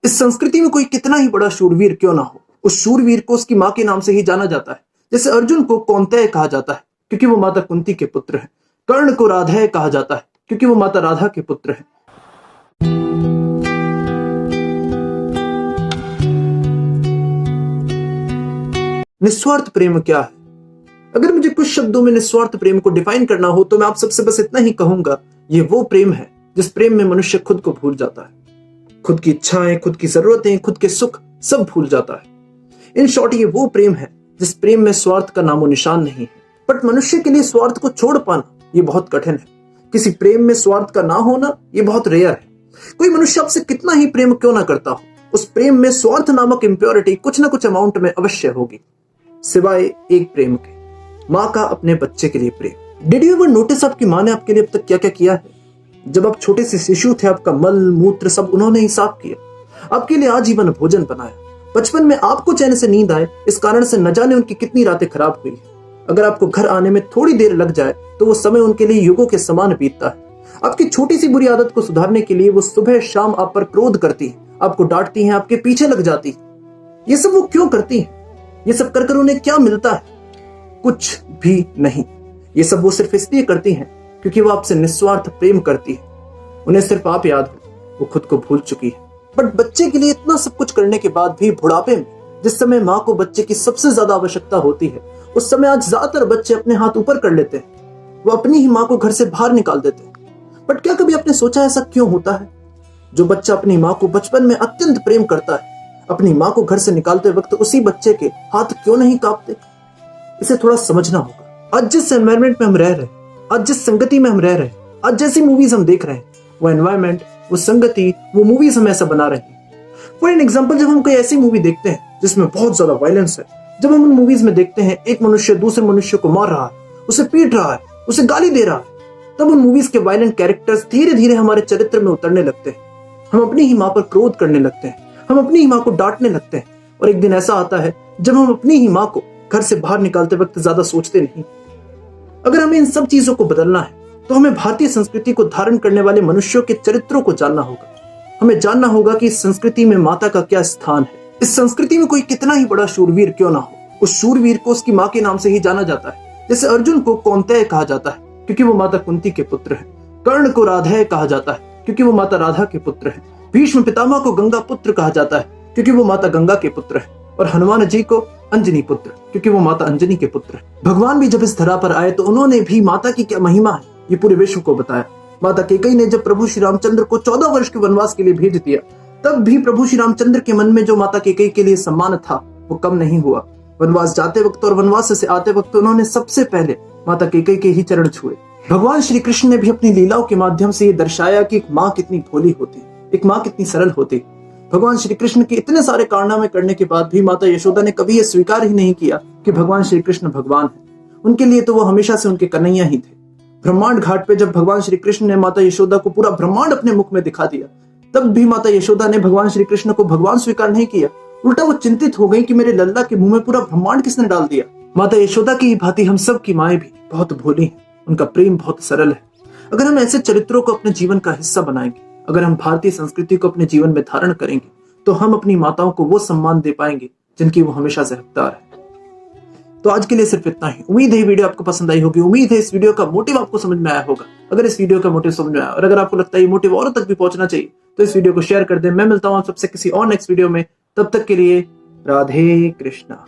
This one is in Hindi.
इस संस्कृति में कोई कितना ही बड़ा शूरवीर क्यों ना हो, उस शूरवीर को उसकी मां के नाम से ही जाना जाता है। जैसे अर्जुन को कौन्तेय कहा जाता है क्योंकि वो माता कुंती के पुत्र है। कर्ण को राधेय कहा जाता है क्योंकि वो माता राधा के पुत्र है। निस्वार्थ प्रेम क्या है? अगर मुझे कुछ शब्दों में निस्वार्थ प्रेम को डिफाइन करना हो तो मैं आप सबसे बस इतना ही कहूंगा, ये वो प्रेम है जिस प्रेम में मनुष्य खुद को भूल जाता है, खुद की इच्छाएं, खुद की जरूरतें, खुद के सुख सब भूल जाता है। इन शॉर्ट ये वो प्रेम है जिस प्रेम में स्वार्थ का नामो निशान नहीं है। बट मनुष्य के लिए स्वार्थ को छोड़ पाना ये बहुत कठिन है। किसी प्रेम में स्वार्थ का ना होना ये बहुत रेयर है। कोई मनुष्य आपसे कितना ही प्रेम क्यों ना करता हो, उस प्रेम में स्वार्थ नामक इंप्योरिटी कुछ ना कुछ अमाउंट में अवश्य होगी, सिवाय एक प्रेम के, माँ का अपने बच्चे के लिए प्रेम। डिड यू एवर नोटिस आपकी माँ ने आपके लिए अब तक क्या क्या किया है? जब आप छोटे से शिशु थे, आपका मल मूत्र सब उन्होंने ही साफ किया, आपके लिए आजीवन भोजन बनाया। बचपन में आपको चैन से नींद आए इस कारण से न जाने उनकी कितनी रातें खराब हुई है। अगर आपको घर आने में थोड़ी देर लग जाए तो वो समय उनके लिए युगों के समान बीतता है। आपकी छोटी सी बुरी आदत को सुधारने के लिए वो सुबह शाम आप पर क्रोध करती है, आपको डांटती है, आपके पीछे लग जाती है। ये सब वो क्यों करती है? ये सब कर उन्हें क्या मिलता है? कुछ भी नहीं। ये सब वो सिर्फ इसलिए करती हैं क्योंकि वो आपसे निस्वार्थ प्रेम करती है। उन्हें सिर्फ आप याद हो, वो खुद को भूल चुकी है। बट बच्चे के लिए इतना सब कुछ करने के बाद भी बुढ़ापे में जिस समय माँ को बच्चे की सबसे ज्यादा आवश्यकता होती है, उस समय आज ज्यादातर बच्चे अपने हाथ ऊपर कर लेते हैं। वो अपनी ही माँ को घर से बाहर निकाल देते हैं। बट क्या कभी आपने सोचा ऐसा क्यों होता है? जो बच्चा अपनी माँ को बचपन में अत्यंत प्रेम करता है, अपनी माँ को घर से निकालते वक्त उसी बच्चे के हाथ क्यों नहीं कांपते? इसे थोड़ा समझना होगा। आज जिस एनवायरमेंट में हम रह रहे हैं, आज जिस संगति में हम रह रहे हैं, आज जैसी मूवीज हम देख रहे हैं, वो एनवायरमेंट, वो संगति, वो मूवीज हम ऐसा बना रहे हैं। फॉर एन एग्जाम्पल, जब हम कोई ऐसी मूवी देखते हैं जिसमें बहुत ज्यादा वायलेंस है, जब हम उन मूवीज में देखते हैं एक मनुष्य दूसरे मनुष्य को मार रहा है, उसे पीट रहा है, उसे गाली दे रहा है, तब उन मूवीज के वायलेंट कैरेक्टर्स धीरे धीरे हमारे चरित्र में उतरने लगते हैं। हम अपनी ही माँ पर क्रोध करने लगते हैं, हम अपनी ही माँ को डांटने लगते हैं। और एक दिन ऐसा आता है जब हम अपनी ही माँ को घर से बाहर निकालते वक्त ज्यादा सोचते नहीं। अगर हमें इन सब चीजों को बदलना है तो हमें भारतीय संस्कृति को धारण करने वाले मनुष्यों के चरित्रों को जानना होगा। हमें जानना होगा कि इस संस्कृति में माता का क्या स्थान है। इस संस्कृति में कोई कितना ही बड़ा शूरवीर क्यों ना हो, उस शूरवीर को उसकी माँ के नाम से ही जाना जाता है। जैसे अर्जुन को कौन्तेय कहा जाता है क्योंकि वो माता कुंती के पुत्र है। कर्ण को राधेय कहा जाता है क्योंकि वो माता राधा के पुत्र है। भीष्म पितामह को गंगा पुत्र कहा जाता है क्योंकि वो माता गंगा के पुत्र है। और हनुमान जी को अंजनी पुत्र क्योंकि वो माता अंजनी के पुत्र है। भगवान भी जब इस धरा पर आए तो उन्होंने भी माता की क्या महिमा है ये पूरे विश्व को बताया। माता कैकेयी ने जब प्रभु श्री रामचंद्र को 14 वर्ष के वनवास के लिए भेज दिया, तब भी प्रभु श्री रामचंद्र के मन में जो माता कैकेयी के लिए सम्मान था वो कम नहीं हुआ। वनवास जाते वक्त और वनवास से आते वक्त उन्होंने सबसे पहले माता कैकेयी के ही चरण छुए। भगवान श्री कृष्ण ने भी अपनी लीलाओं के माध्यम से ये दर्शाया कि एक माँ कितनी भोली होती है, एक माँ कितनी सरल होती है। भगवान श्री कृष्ण के इतने सारे कारनामे करने के बाद भी माता यशोदा ने कभी यह स्वीकार ही नहीं किया कि भगवान श्री कृष्ण भगवान है। उनके लिए तो वो हमेशा से उनके कन्हैया ही थे। ब्रह्मांड घाट पे जब भगवान श्री कृष्ण ने माता यशोदा को पूरा ब्रह्मांड अपने मुख में दिखा दिया, तब भी माता यशोदा ने भगवान श्री कृष्ण को भगवान स्वीकार नहीं किया। उल्टा वो चिंतित हो गई कि मेरे लल्ला के मुंह में पूरा ब्रह्मांड किसने डाल दिया। माता यशोदा की भांति हम सब की माएं भी बहुत भोली हैं, उनका प्रेम बहुत सरल है। अगर हम ऐसे चरित्रों को अपने जीवन का हिस्सा बनाएंगे, अगर हम भारतीय संस्कृति को अपने जीवन में धारण करेंगे, तो हम अपनी माताओं को वो सम्मान दे पाएंगे जिनकी वो हमेशा से हकदार है। तो आज के लिए सिर्फ इतना ही। उम्मीद है ये वीडियो आपको पसंद आई होगी। उम्मीद है इस वीडियो का मोटिव आपको समझ में आया होगा। अगर इस वीडियो का मोटिव समझ में आया और अगर आपको लगता है ये मोटिव औरों तक भी पहुंचना चाहिए तो इस वीडियो को शेयर कर दें। मैं मिलता हूं आप सबसे किसी और नेक्स्ट वीडियो में। तब तक के लिए राधे कृष्णा।